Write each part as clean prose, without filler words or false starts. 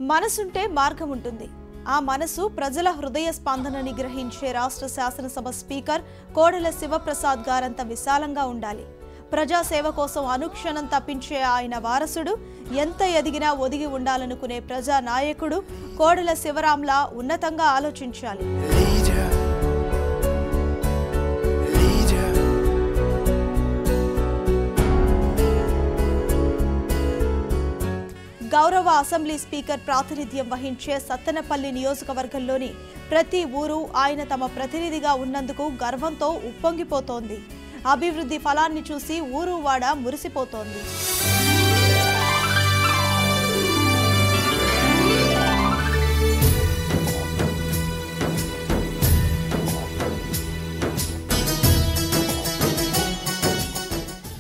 మనసుంటే మార్గం ఉంటుంది. ఆ మనసు ప్రజల హృదయ స్పందనని గ్రహించే రాష్ట్ర శాసనసభ స్పీకర్ కోడెల శివప్రసాద్ గారంత విశాలంగా ఉండాలి. ప్రజాసేవ కోసం అనుక్షణం తప్పించే ఆయన వారసుడు, ఎంత ఎదిగినా ఒదిగి ఉండాలనుకునే ప్రజా నాయకుడు కోడెల శివరాంలా ఉన్నతంగా ఆలోచించాలి. గౌరవ అసెంబ్లీ స్పీకర్ ప్రాతినిధ్యం వహించే సత్తెనపల్లి నియోజకవర్గంలోని ప్రతి ఊరు ఆయన తమ ప్రతినిధిగా ఉన్నందుకు గర్వంతో ఉప్పొంగిపోతోంది. అభివృద్ధి ఫలాన్ని చూసి ఊరు వాడ మురిసిపోతోంది.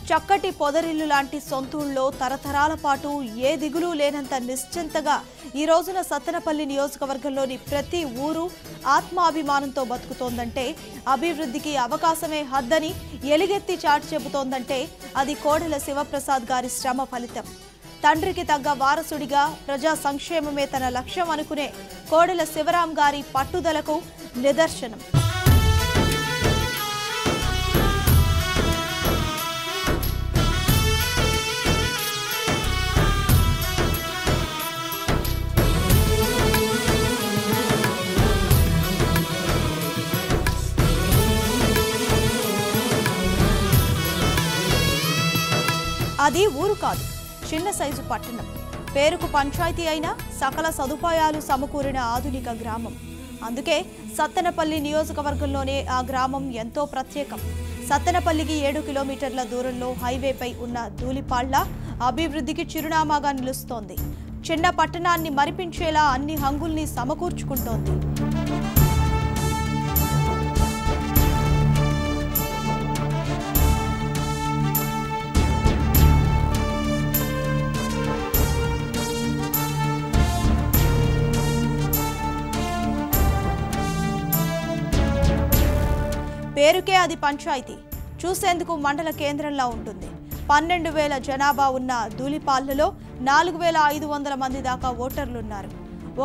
చక్కటి పొదరిల్లు లాంటి సొంతూళ్ళలో తరతరాల పాటు ఏ దిగులు లేనంత నిశ్చింతగా ఈ రోజున సత్తెనపల్లి నియోజకవర్గంలోని ప్రతి ఊరు ఆత్మాభిమానంతో బతుకుతోందంటే, అభివృద్ధికి అవకాశమే హద్దని ఎలుగెత్తి చాటి చెబుతోందంటే అది కోడెల శివప్రసాద్ గారి శ్రమ ఫలితం. తండ్రికి తగ్గ వారసుడిగా ప్రజా సంక్షేమమే తన లక్ష్యం అనుకునే కోడెల శివరాం గారి పట్టుదలకు నిదర్శనం. అది ఊరు కాదు, చిన్న సైజు పట్టణం. పేరుకు పంచాయతీ అయినా సకల సదుపాయాలు సమకూరిన ఆధునిక గ్రామం. అందుకే సత్తెనపల్లి నియోజకవర్గంలోనే ఆ గ్రామం ఎంతో ప్రత్యేకం. సత్తెనపల్లికి 7 కిలోమీటర్ల దూరంలో హైవేపై ఉన్న ధూళిపాళ్ల అభివృద్ధికి చిరునామాగా నిలుస్తోంది. చిన్న పట్టణాన్ని మరిపించేలా అన్ని హంగుల్ని సమకూర్చుకుంటోంది. పేరుకే అది పంచాయతీ, చూసేందుకు మండల కేంద్రంలా ఉంటుంది. 12,000 జనాభా ఉన్న ధూళిపాళ్లలో 4,500 మంది దాకా ఓటర్లున్నారు.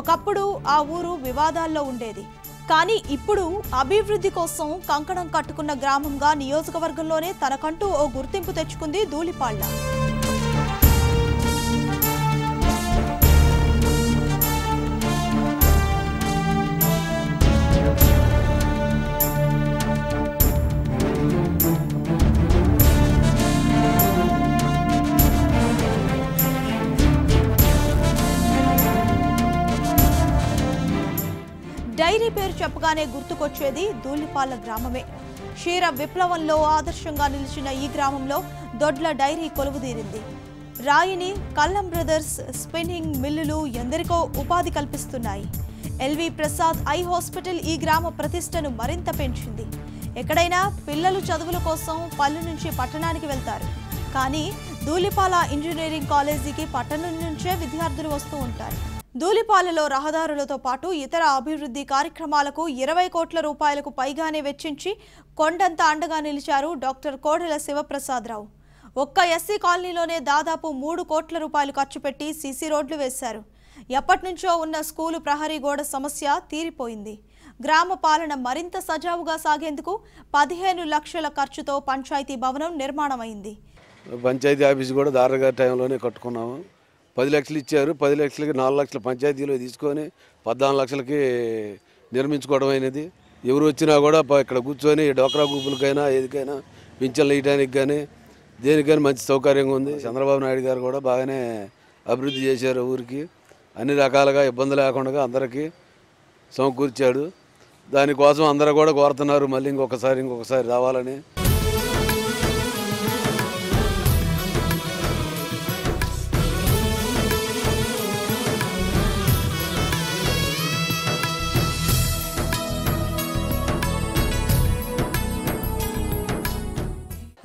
ఒకప్పుడు ఆ ఊరు వివాదాల్లో ఉండేది. కానీ ఇప్పుడు అభివృద్ధి కోసం కంకణం కట్టుకున్న గ్రామంగా నియోజకవర్గంలోనే తనకంటూ ఓ గుర్తింపు తెచ్చుకుంది ధూళిపాళ్ల. డైరీ పేరు చెప్పగానే గుర్తుకొచ్చేది ధూళిపాళ్ల గ్రామమే. క్షీర విప్లవంలో ఆదర్శంగా నిలిచిన ఈ గ్రామంలో దొడ్ల డైరీ కొలువుదీరింది. రాయిని, కల్లం బ్రదర్స్ స్పిన్నింగ్ మిల్లులు ఎందరికో ఉపాధి కల్పిస్తున్నాయి. ఎల్వి ప్రసాద్ ఐ హాస్పిటల్ ఈ గ్రామ ప్రతిష్టను మరింత పెంచింది. ఎక్కడైనా పిల్లలు చదువుల కోసం పల్లె నుంచి పట్టణానికి వెళ్తారు. కానీ ధూళిపాల ఇంజనీరింగ్ కాలేజీకి పట్టణం నుంచే విద్యార్థులు వస్తూ ఉంటారు. ధూళిపాలలో రహదారులతో పాటు ఇతర అభివృద్ధి కార్యక్రమాలకు 20 కోట్ల రూపాయలకు పైగానే వెచ్చించి కొండంత అండగా నిలిచారు డాక్టర్ కోడెల శివప్రసాదరావు. ఒక్క ఎస్సీ కాలనీలోనే దాదాపు 3 కోట్ల రూపాయలు ఖర్చు పెట్టి సీసీ రోడ్లు వేశారు. ఎప్పటినుంచో ఉన్న స్కూలు ప్రహరీ గోడ సమస్య తీరిపోయింది. గ్రామ పాలన మరింత సజావుగా సాగేందుకు 15 లక్షల ఖర్చుతో పంచాయతీ భవనం నిర్మాణమైంది. పంచాయతీ ఆఫీస్ కూడా దారుగా టైంలోనే కట్టుకున్నాము. 10 లక్షలు ఇచ్చారు. 10 లక్షలకి 4 లక్షలు పంచాయతీలో తీసుకొని 14 లక్షలకి నిర్మించుకోవడం అయినది. ఎవరు వచ్చినా కూడా ఇక్కడ కూర్చొని డోక్రా గ్రూపులకైనా ఏదికైనా పింఛన్లు వేయడానికి కానీ దేనికైనా మంచి సౌకర్యంగా ఉంది. చంద్రబాబు నాయుడు గారు కూడా బాగానే అభివృద్ధి చేశారు. ఊరికి అన్ని రకాలుగా ఇబ్బంది లేకుండా అందరికీ సమకూర్చాడు. దానికోసం అందరూ కూడా కోరుతున్నారు మళ్ళీ ఇంకొకసారి రావాలని.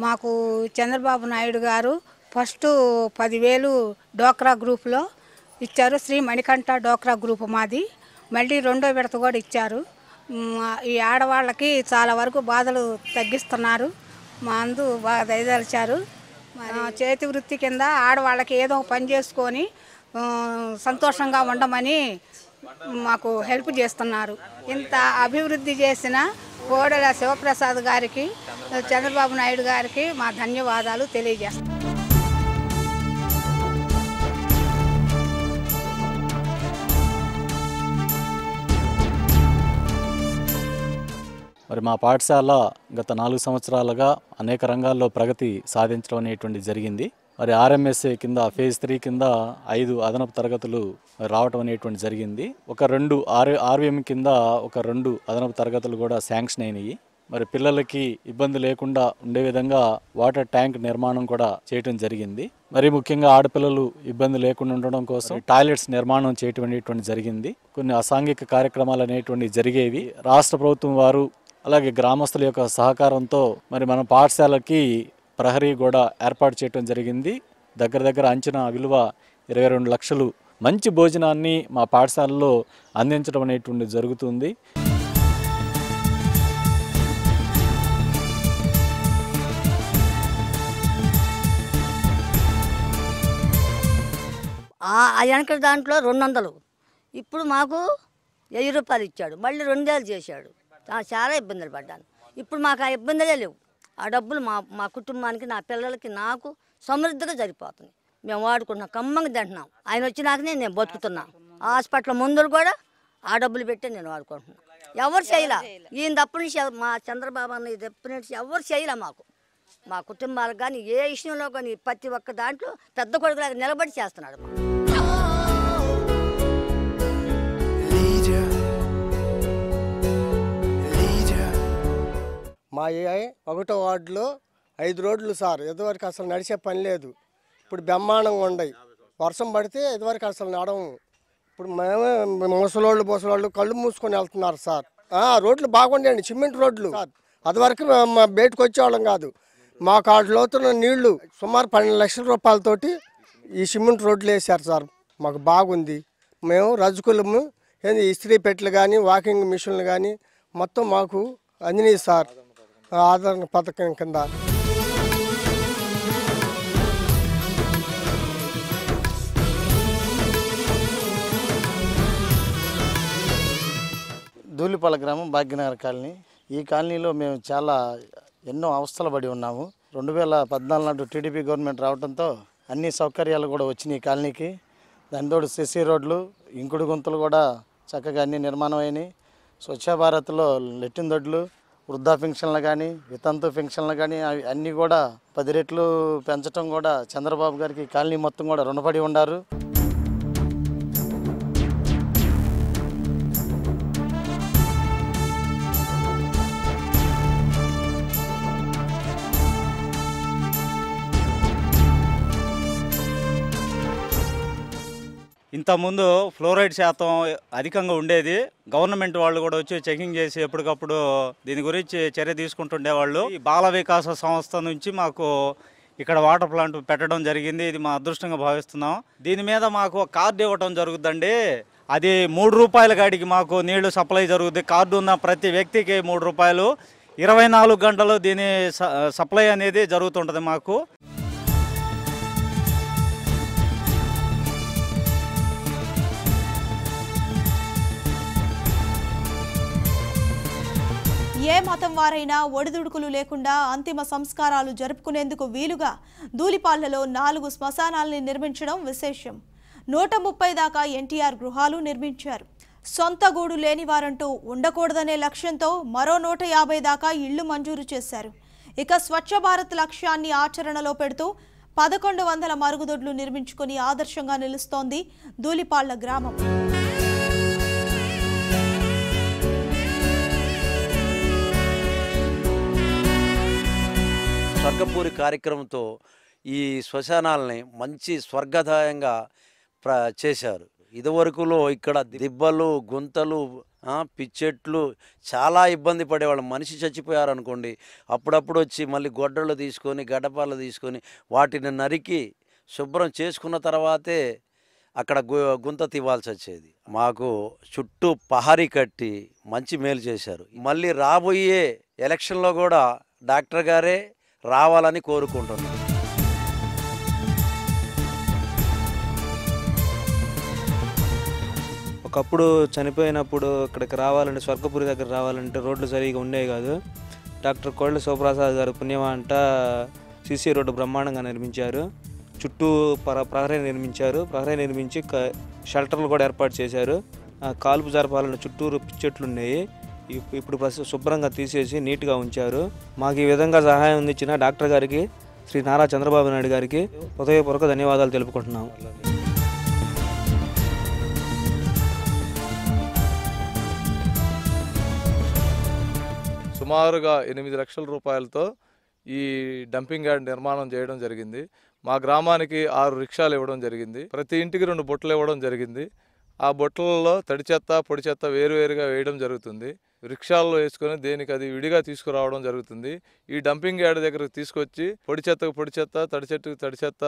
మాకు చంద్రబాబు నాయుడు గారు ఫస్ట్ 10,000 డోక్రా గ్రూప్లో ఇచ్చారు. శ్రీ మణికంఠ డోక్రా గ్రూప్ మాది. మళ్ళీ 2వ విడత కూడా ఇచ్చారు. ఈ ఆడవాళ్ళకి చాలా వరకు బాధలు తగ్గిస్తున్నారు. మా అందు బాగా దయదలిచారు. చేతి వృత్తి కింద ఆడవాళ్ళకి ఏదో పని చేసుకొని సంతోషంగా ఉండమని మాకు హెల్ప్ చేస్తున్నారు. ఇంత అభివృద్ధి చేసిన కోడెల శివప్రసాద్ గారికి, చంద్రబాబు నాయుడు గారికి మా ధన్యవాదాలు తెలియజేస్తాం. మరి మా పాఠశాల గత 4 సంవత్సరాలుగా అనేక రంగాల్లో ప్రగతి సాధించడం అనేటువంటి జరిగింది. మరి ఆర్ఎంఎస్ఏ కింద ఫేజ్ 3 కింద 5 అదనపు తరగతులు రావటం అనేటువంటి జరిగింది. ఒక 2 ఆర్వీఎం కింద ఒక 2 అదనపు తరగతులు కూడా శాంక్షన్ అయినాయి. మరి పిల్లలకి ఇబ్బంది లేకుండా ఉండే విధంగా వాటర్ ట్యాంక్ నిర్మాణం కూడా చేయటం జరిగింది. మరి ముఖ్యంగా ఆడపిల్లలు ఇబ్బంది లేకుండా ఉండడం కోసం టాయిలెట్స్ నిర్మాణం చేయటం అనేటువంటి జరిగింది. కొన్ని అసాంఘిక కార్యక్రమాలు అనేటువంటి జరిగేవి. రాష్ట్ర ప్రభుత్వం వారు అలాగే గ్రామస్తుల యొక్క సహకారంతో మరి మన పాఠశాలకి ప్రహరీ కూడా ఏర్పాటు చేయడం జరిగింది. దగ్గర అంచనా విలువ 22 లక్షలు మంచి భోజనాన్ని మా పాఠశాలలో అందించడం అనేటువంటి జరుగుతుంది. వెనక దాంట్లో 200, ఇప్పుడు మాకు 1000 రూపాయలు ఇచ్చాడు, మళ్ళీ 2000 చేశాడు. చాలా ఇబ్బందులు పడ్డాను. ఇప్పుడు మాకు ఆ ఇబ్బందులే లేవు. ఆ డబ్బులు మా కుటుంబానికి, నా పిల్లలకి, నాకు సమృద్ధిగా సరిపోతుంది. మేము వాడుకుంటున్నాం, కమ్మంగా తింటున్నాం. ఆయన వచ్చినాకనే నేను బతుకుతున్నాను. హాస్పిటల్ మందులు కూడా ఆ డబ్బులు పెట్టే నేను వాడుకుంటున్నాను. ఎవరు చేయలే. ఈయన తప్ప నుంచి మా చంద్రబాబు అన్న తప్ప నుంచి ఎవరు చేయలే. మా కుటుంబాలకు కానీ ఏ విషయంలో కానీ ప్రతి ఒక్క దాంట్లో పెద్ద కొడుకులాగా నిలబడి చేస్తున్నాడు. మా 1వ వార్డులో 5 రోడ్లు సార్. ఇదివరకు అసలు నడిచే పని లేదు. ఇప్పుడు బ్రహ్మాండంగా ఉన్నాయి. వర్షం పడితే ఇదివరకు అసలు నడము. ఇప్పుడు మేమే ముసలోళ్ళు కళ్ళు మూసుకొని వెళ్తున్నారు సార్. రోడ్లు బాగుండేయండి, సిమెంట్ రోడ్లు సార్. అదివరకు బయటకు వచ్చేవాళ్ళం కాదు. మా కాళ్ళలోతున్న నీళ్లు సుమారు 12 లక్షల రూపాయలతోటి ఈ సిమెంట్ రోడ్లు వేశారు సార్. మాకు బాగుంది. మేము రజకులము. ఏంది ఇస్త్రీ పెట్టెలు కానీ వాకింగ్ మిషన్లు కానీ మొత్తం మాకు అందినాయి సార్ ఆదరణ పథకం కింద. దూలిపాల గ్రామం భాగ్యనగర్ కాలనీ. ఈ కాలనీలో మేము చాలా ఎన్నో అవస్థలు పడి ఉన్నాము. 2014 నాడు టీడీపీ గవర్నమెంట్ రావడంతో అన్ని సౌకర్యాలు కూడా వచ్చినాయి ఈ కాలనీకి. దానితోడు సిసి రోడ్లు, ఇంకుడు గుంతలు కూడా చక్కగా అన్ని నిర్మాణం అయినాయి. స్వచ్ఛ భారత్లో లెట్టిన్ దొడ్లు, వృద్ధా పెన్షన్లు కానీ వితంతు పెన్షన్లు కానీ అన్నీ కూడా 10 రెట్లు పెంచడం కూడా చంద్రబాబు గారికి కాలనీ మొత్తం కూడా రుణపడి ఉన్నారు. ఇంతకుముందు ఫ్లోరైడ్ శాతం అధికంగా ఉండేది. గవర్నమెంట్ వాళ్ళు కూడా వచ్చి చెకింగ్ చేసి ఎప్పటికప్పుడు దీని గురించి చర్య తీసుకుంటుండేవాళ్ళు. ఈ బాల వికాస సంస్థ నుంచి మాకు ఇక్కడ వాటర్ ప్లాంట్ పెట్టడం జరిగింది. ఇది మా అదృష్టంగా భావిస్తున్నాం. దీని మీద మాకు కార్డు ఇవ్వటం జరుగుతుందండి. అది 3 రూపాయల కాడికి మాకు నీళ్లు సప్లై జరుగుతుంది. కార్డు ఉన్న ప్రతి వ్యక్తికి 3 రూపాయలు. 24 గంటలు దీని సప్లై అనేది జరుగుతుంటుంది మాకు. ఏ మతం వారైనా ఒడిదుడుకులు లేకుండా అంతిమ సంస్కారాలు జరుపుకునేందుకు వీలుగా ధూళిపాళ్లలో 4 శ్మశానాల్ని నిర్మించడం విశేషం. 130 దాకా ఎన్టీఆర్ గృహాలు నిర్మించారు. సొంత గూడు లేని వారంటూ ఉండకూడదనే లక్ష్యంతో మరో 150 దాకా ఇళ్లు మంజూరు చేశారు. ఇక స్వచ్ఛ భారత్ లక్ష్యాన్ని ఆచరణలో పెడుతూ 1100 మరుగుదొడ్లు నిర్మించుకుని ఆదర్శంగా నిలుస్తోంది ధూళిపాళ్ల గ్రామం. స్వర్గపూరి కార్యక్రమంతో ఈ శ్మశానాలని మంచి స్వర్గదాయంగా చేశారు. ఇదివరకులో ఇక్కడ దిబ్బలు, గుంతలు, పిచ్చెట్లు చాలా ఇబ్బంది పడేవాళ్ళం. మనిషి చచ్చిపోయారు అనుకోండి, అప్పుడప్పుడు వచ్చి మళ్ళీ గొడ్డళ్ళు తీసుకొని గడ్డపాలు తీసుకొని వాటిని నరికి శుభ్రం చేసుకున్న తర్వాతే అక్కడ గుంత తీవాల్సి వచ్చేది. మాకు చుట్టూ పహారీ కట్టి మంచి మేలు చేశారు. మళ్ళీ రాబోయే ఎలక్షన్లో కూడా డాక్టర్ గారే రావాలని కోరుకుంటున్నాను. ఒకప్పుడు చనిపోయినప్పుడు ఇక్కడికి రావాలంటే స్వర్గపురి దగ్గర రావాలంటే రోడ్లు సరిగా ఉండేవి కాదు. డాక్టర్ కోళ్ళ శివప్రసాద్ గారు పుణ్యమా అంట సీసీ రోడ్డు బ్రహ్మాండంగా నిర్మించారు. చుట్టూ ప్రహరీ నిర్మించారు. ప్రహరీ నిర్మించి షెల్టర్లు కూడా ఏర్పాటు చేశారు. కాల్పు జరపాలని చుట్టూరు చెట్లు ఉన్నాయి. ఇప్పుడు శుభ్రంగా తీసేసి నీట్గా ఉంచారు. మాకు ఈ విధంగా సహాయం అందించిన డాక్టర్ గారికి, శ్రీ నారా చంద్రబాబు నాయుడు గారికి హృదయపూర్వక ధన్యవాదాలు తెలుపుకుంటున్నాము. సుమారుగా 8 లక్షల రూపాయలతో ఈ డంపింగ్ యార్డ్ నిర్మాణం చేయడం జరిగింది. మా గ్రామానికి 6 రిక్షాలు ఇవ్వడం జరిగింది. ప్రతి ఇంటికి 2 బొట్టలు ఇవ్వడం జరిగింది. ఆ బొట్టలలో తడి చెత్త పొడి చెత్త వేరువేరుగా వేయడం జరుగుతుంది. రిక్షాల్లో వేసుకొని దేనికి అది విడిగా తీసుకురావడం జరుగుతుంది. ఈ డంపింగ్ యార్డ్ దగ్గరకు తీసుకొచ్చి పొడి చెత్తకు పొడి చెత్త, తడి చెట్టుకు తడి చెత్త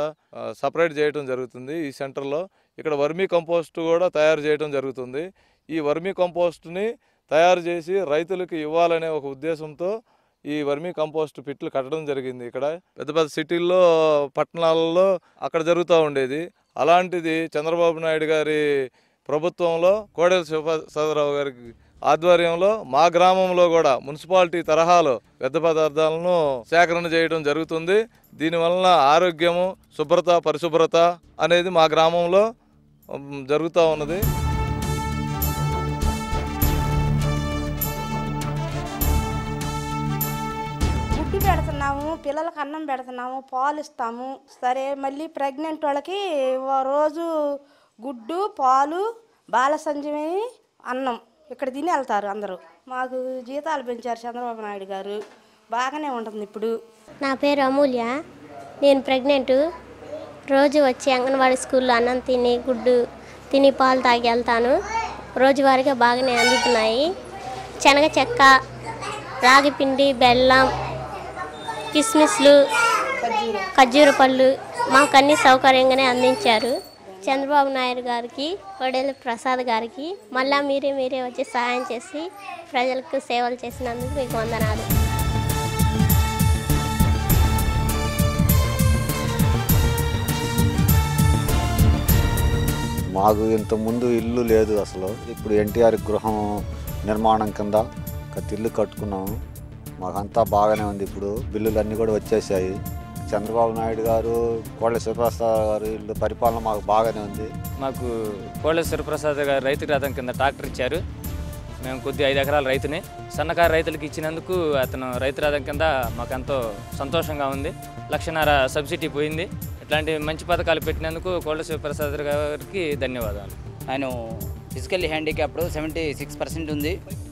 సపరేట్ చేయడం జరుగుతుంది. ఈ సెంటర్లో ఇక్కడ వర్మీ కంపోస్ట్ కూడా తయారు చేయడం జరుగుతుంది. ఈ వర్మీ కంపోస్ట్ని తయారు చేసి రైతులకు ఇవ్వాలనే ఒక ఉద్దేశంతో ఈ వర్మీ కంపోస్ట్ పిట్లు కట్టడం జరిగింది. ఇక్కడ పెద్ద పెద్ద సిటీల్లో, పట్టణాలలో అక్కడ జరుగుతూ ఉండేది. అలాంటిది చంద్రబాబు నాయుడు గారి ప్రభుత్వంలో కోడెల శివప్రసాదరావు గారి ఆధ్వర్యంలో మా గ్రామంలో కూడా మున్సిపాలిటీ తరహాలో వ్యర్థ పదార్థాలను సేకరణ చేయడం జరుగుతుంది. దీనివలన ఆరోగ్యము, శుభ్రత, పరిశుభ్రత అనేది మా గ్రామంలో జరుగుతూ ఉన్నది. గుడ్డు పెడుతున్నాము, పిల్లలకు అన్నం పెడుతున్నాము, పాలు ఇస్తాము. సరే, మళ్ళీ ప్రెగ్నెంట్ వాళ్ళకి రోజు గుడ్డు, పాలు, బాల సంజీవని, అన్నం ఇక్కడ తిని వెళ్తారు అందరూ. మాకు జీతాలు పెంచారు చంద్రబాబు నాయుడు గారు, బాగానే ఉంటుంది ఇప్పుడు. నా పేరు అమూల్య, నేను ప్రెగ్నెంట్. రోజు వచ్చి అంగన్వాడీ స్కూల్లో అన్నం తిని, గుడ్డు తిని, పాలు తాగి వెళ్తాను. రోజువారీగా బాగానే అందుతున్నాయి. శనగ చెక్క, రాగి పిండి, బెల్లం, కిస్మిస్లు, ఖర్జూర పళ్ళు మాకు అన్ని సౌకర్యంగానే అందించారు. చంద్రబాబు నాయుడు గారికి, కోడెల ప్రసాద్ గారికి మళ్ళీ మీరే వచ్చి సహాయం చేసి ప్రజలకు సేవలు చేసినందుకు మీకు వందనాలు. మాకు ఇంతకుముందు ఇల్లు లేదు అసలు. ఇప్పుడు ఎన్టీఆర్ గృహం నిర్మాణం కింద ఇల్లు కట్టుకున్నాము. మాకంతా బాగానే ఉంది. ఇప్పుడు బిల్లులన్నీ కూడా వచ్చేసాయి. చంద్రబాబు నాయుడు గారు, కోళ్ళ శివప్రసాద్ గారు ఇల్లు పరిపాలన మాకు బాగానే ఉంది. మాకు కోళ్ళ శివప్రసాద్ గారు రైతు రథం కింద ట్రాక్టర్ ఇచ్చారు. మేము కొద్ది 5 ఎకరాల రైతుని సన్నకారు రైతులకు ఇచ్చినందుకు అతను రైతు రథం కింద మాకు ఎంతో సంతోషంగా ఉంది. 1.5 లక్ష సబ్సిడీ పోయింది. ఇట్లాంటి మంచి పథకాలు పెట్టినందుకు కోళ్ళ శివప్రసాద్ గారికి ధన్యవాదాలు. ఆయన ఫిజికల్లీ హ్యాండిక్యాప్డ్ 76% ఉంది.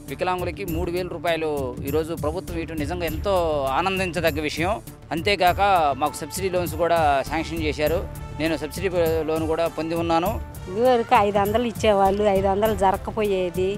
వికలాంగులకి 3,000 రూపాయలు ఈరోజు ప్రభుత్వం ఇటు నిజంగా ఎంతో ఆనందించదగ్గ విషయం. అంతేగాక మాకు సబ్సిడీ లోన్స్ కూడా శాంక్షన్ చేశారు. నేను సబ్సిడీ లోన్ కూడా పొంది ఉన్నాను. ఇదివరకు 500 ఇచ్చేవాళ్ళు, 500 జరగకపోయేది.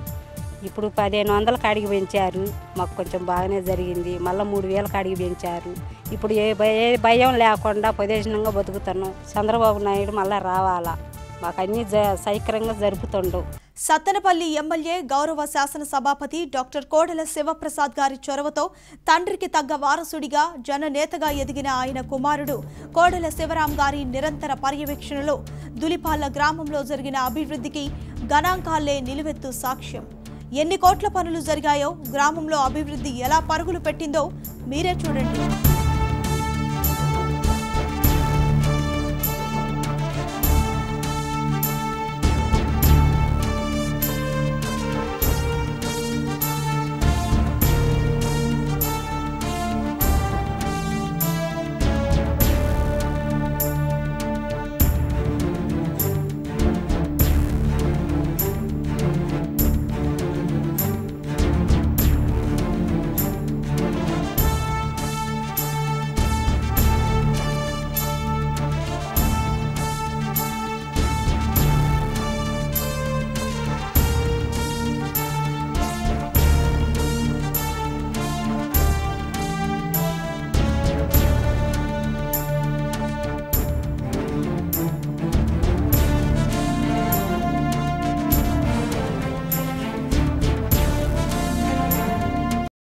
ఇప్పుడు 1,500 కాడికి పెంచారు. మాకు కొంచెం బాగానే జరిగింది. మళ్ళీ 3,000 కాడికి పెంచారు. ఇప్పుడు ఏ భయం లేకుండా ప్రదేశంగా బతుకుతున్నాం. చంద్రబాబు నాయుడు మళ్ళీ రావాలా, మాకు అన్నీ సౌకర్యంగా జరుపుతుండవు. సత్తెనపల్లి ఎమ్మెల్యే గౌరవ శాసనసభాపతి డాక్టర్ కోడెల శివప్రసాద్ గారి చొరవతో తండ్రికి తగ్గ వారసుడిగా జననేతగా ఎదిగిన ఆయన కుమారుడు కోడెల శివరాం గారి నిరంతర పర్యవేక్షణలో దులిపాల గ్రామంలో జరిగిన అభివృద్ధికి గణాంకాలే నిలువెత్తు సాక్ష్యం. ఎన్ని కోట్ల పనులు జరిగాయో, గ్రామంలో అభివృద్ధి ఎలా పరుగులు పెట్టిందో మీరే చూడండి.